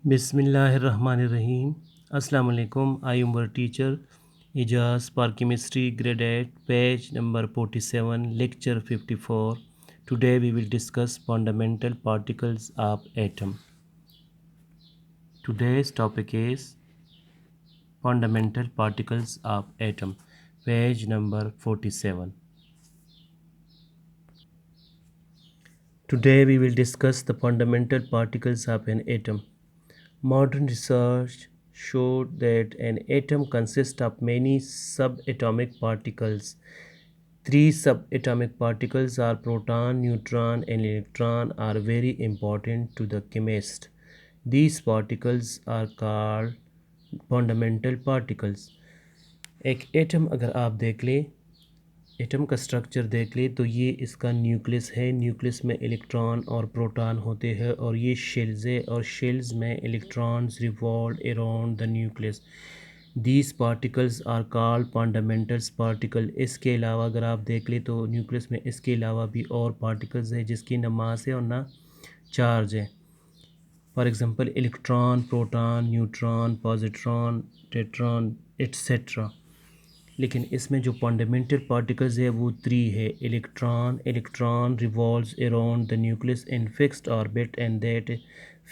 Bismillahirrahmanirrahim. Assalamu alaikum. I am your teacher Ijaz for chemistry grade 8 page number 47 lecture 54. Today we will discuss fundamental particles of atom. Today's topic is fundamental particles of atom, page number 47. Today we will discuss the fundamental particles of an atom. Modern research showed that an atom consists of many subatomic particles. Three subatomic particles are proton, neutron, and electron are very important to the chemist. These particles are called fundamental particles. एक atom अगर आप देख लें, atom का structure देख ले तो ये इसका न्यूक्लियस है। न्यूक्लियस में इलेक्ट्रॉन और प्रोटॉन होते हैं और ये शेल्स है और शेल्स में electrons revolve around the nucleus. These particles are called fundamentals particle. इसके अलावा अगर आप देख ले तो न्यूक्लियस में इसके अलावा भी और पार्टिकल्स है जिसकी ना मास है और ना चार्ज है। For example electron, proton, neutron, positron, tetron etcetera. लेकिन इसमें जो फंडामेंटल पार्टिकल्स है वो थ्री है। Electron revolves around the nucleus in fixed orbit and that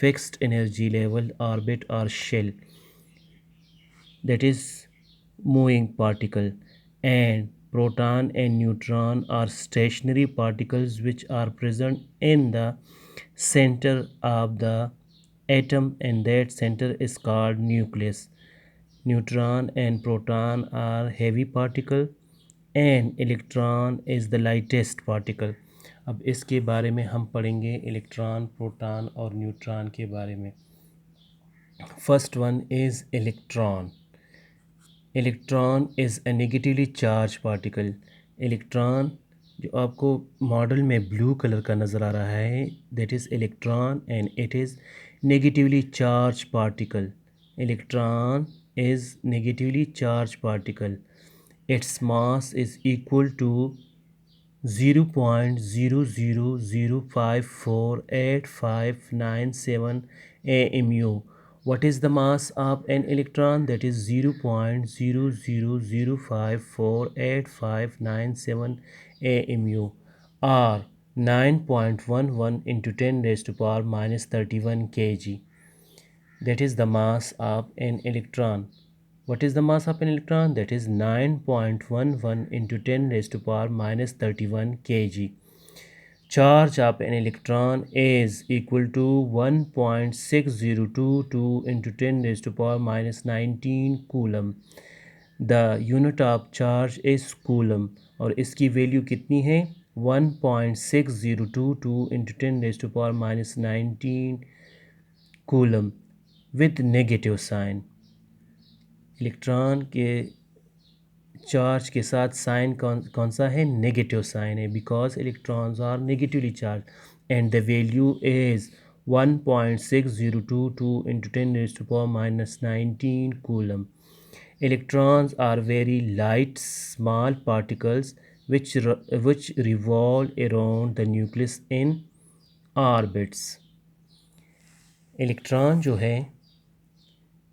fixed energy level orbit और shell, that is moving particle. And proton and neutron are stationary particles which are present in the center of the atom, and that center is called nucleus. Neutron and proton are heavy particle and electron is the lightest particle. अब इसके बारे में हम पढ़ेंगे electron, proton और neutron के बारे में। First one is electron. Electron is a negatively charge particle. Electron जो आपको मॉडल में ब्लू कलर का नज़र आ रहा है, that is electron and it is negatively charge particle. Electron is negatively charged particle. Its mass is equal to 0.00054857 AMU. What is the mass of an electron? That is 0.00054857 AMU, or 9.11 into 10 raised to power minus 31 kg. That is the mass of an electron. What is the mass of an electron? That is 9.11 into 10 raised to power minus 31 kg. Charge of an electron is equal to 1.6022 into 10 raised to power minus 19 coulomb. The unit of charge is coulomb और इसकी value कितनी है? 1.6022 into 10 raised to power minus 19 coulomb with negative sign. Electron के charge के साथ sign कौन सा है? नेगेटिव साइन है, because electrons are negatively charge and the value is 1.6022 into 10 raised to power minus 19 coulomb. Electrons are very light small particles which revolve around the nucleus in orbits. Electron जो है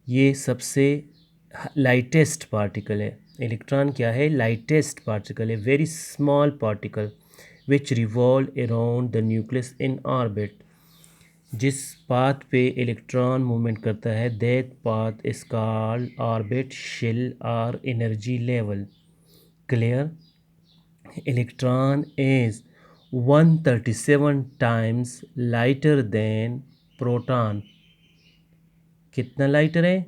ये सबसे lightest particle है। Electron क्या है? Lightest particle है, very small particle which revolve around the nucleus in orbit. जिस path पे इलेक्ट्रॉन मूवमेंट करता है that path is called orbit, shell और energy level. Clear? Electron is 137 times lighter than proton. कितना lighter है?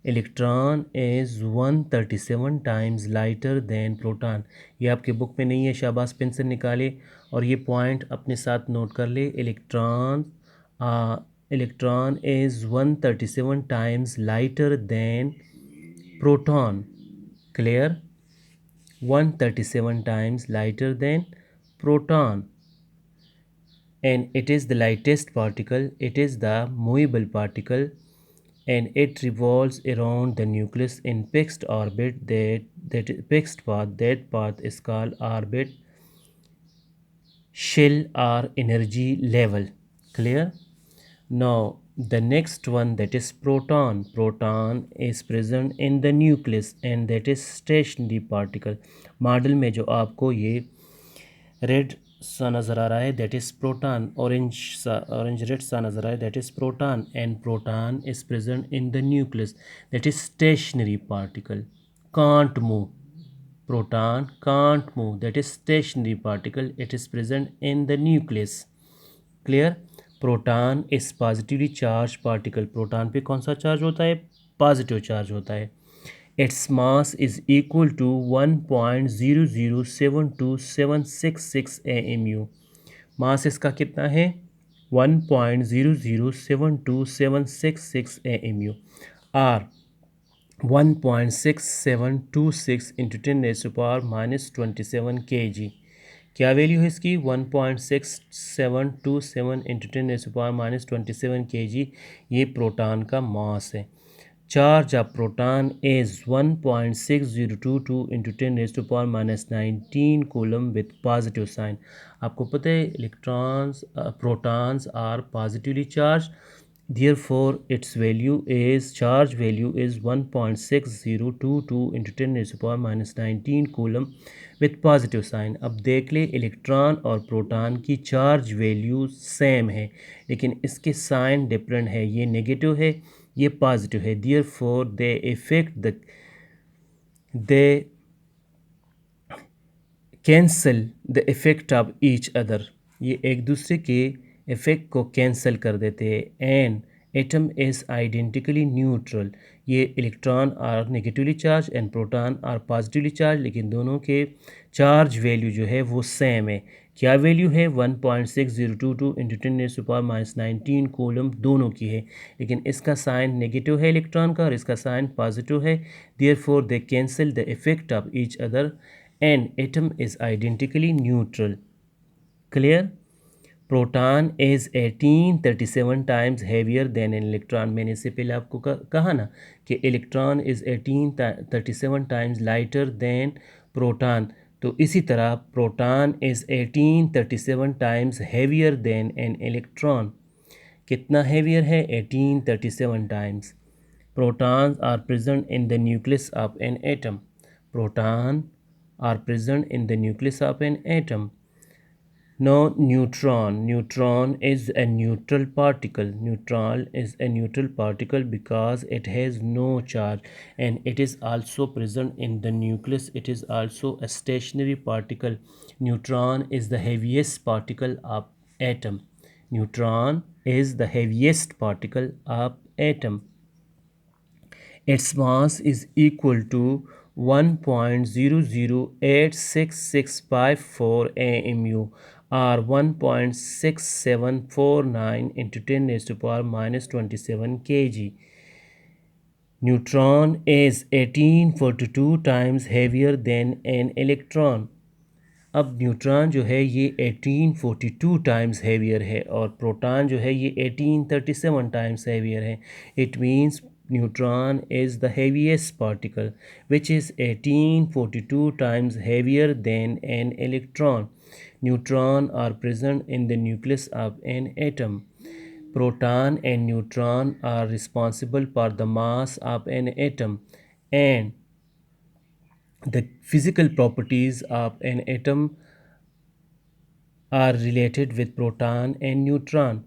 Electron is 137 times lighter than proton. ये आपके book में नहीं है, शाबाश पेंसिल निकाले और ये पॉइंट अपने साथ नोट कर ले. Electron is 137 times lighter than proton. Clear? 137 times lighter than proton, and it is the lightest particle. It is the movable particle, and it revolves around the nucleus in fixed orbit. That fixed path, that path is called orbit, shell or energy level. Clear? Now The next one, that is proton. Proton is present in the nucleus and that is stationary particle. Model में जो आपको ये red सा नज़र आ रहा है that is proton, orange red सा नज़र आ रहा है that is proton, and proton is present in the nucleus that is stationary particle, can't move. Proton can't move, that is stationary particle, it is present in the nucleus. Clear? Proton is positively charge particle. Proton पे कौन सा charge होता है? Positive charge होता है. Its mass is equal to 1.0072766 AMU. Mass इसका कितना है? 1.0072766 AMU. Or 1.6726 into 10⁻⁻27 kg. क्या वैल्यू है इसकी? 1.6727 इंटू 10⁻⁻27 kg. ये प्रोटॉन का मास है. Charge of proton is 1.6022 into 10⁻⁻19 coulomb with positive sign. आपको पता है electrons protons are positively charged, therefore its value is charge value is 1.6022 into 10⁻⁻19 coulomb with positive sign. अब देख ले इलेक्ट्रॉन और प्रोटॉन की चार्ज वैल्यू सेम है लेकिन इसके साइन डिफरेंट है. ये नेगेटिव है, ये पॉजिटिव है. therefore they cancel the effect of each other. ये एक दूसरे के इफ़ेक्ट को कैंसिल कर देते हैं. And atom is identically neutral. ये electron are negatively charge and proton are positively charge, लेकिन दोनों के चार्ज वैल्यू जो है वो सेम है. क्या वैल्यू है? 1.6022 इंटू 10⁻⁻19 कूलम दोनों की है, लेकिन इसका साइन नेगेटिव है इलेक्ट्रॉन का और इसका साइन पॉजिटिव है. Therefore they cancel the effect of each other and atom is identically neutral. Clear? Proton is 1837 times heavier than an electron. मैंने इससे पहले आपको कहा ना कि electron is 1837 times lighter than proton. तो इसी तरह proton is 1837 times heavier than an electron. कितना heavier है? 1837 times. Protons are present in the nucleus of an atom. Proton are present in the nucleus of an atom. Now neutron. Neutron is a neutral particle. Neutron is a neutral particle because it has no charge and it is also present in the nucleus. It is also a stationary particle. Neutron is the heaviest particle of atom. Neutron is the heaviest particle of atom. Its mass is equal to 1.008665 AMU or 1.6749 into 10⁻⁻27 kg. Neutron is 1842 times heavier than an electron. अब neutron जो है ये 1842 times heavier है और proton जो है ये 1837 times heavier है. It means neutron is the heaviest particle which is 1842 times heavier than an electron. Neutron are present in the nucleus of an atom. Proton and neutron are responsible for the mass of an atom and the physical properties of an atom are related with proton and neutron,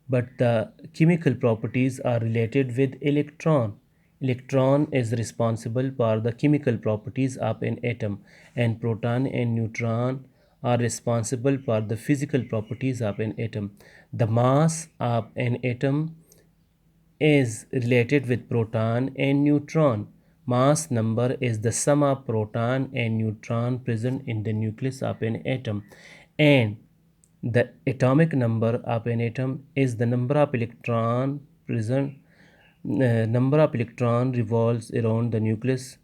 but the chemical properties are related with electron. Electron is responsible for the chemical properties of an atom, and proton and neutron are responsible for the physical properties of an atom. The mass of an atom is related with proton and neutron. Mass number is the sum of proton and neutron present in the nucleus of an atom, and the atomic number of an atom is the number of electron present. Number of electron revolves around the nucleus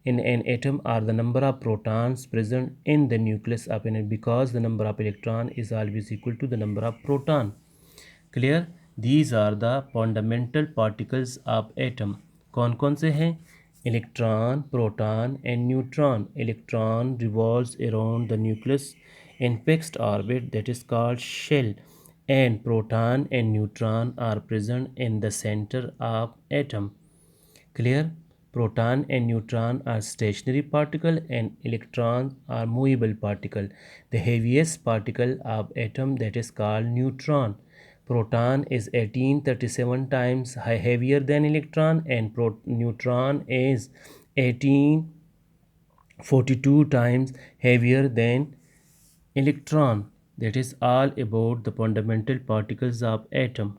in an atom or the number of protons present in the nucleus of an atom, because the number of electron is always equal to the number of proton. Clear? These are the fundamental particles of atom. कौन कौन से हैं? Electron, proton and neutron. Electron revolves around the nucleus in fixed orbit, that is called shell, and proton and neutron are present in the center of atom. Clear? Proton and neutron are stationary particle and electrons are movable particle. The heaviest particle of atom that is called neutron. Proton is 1837 times heavier than electron and neutron is 1842 times heavier than electron. That is all about the fundamental particles of atom.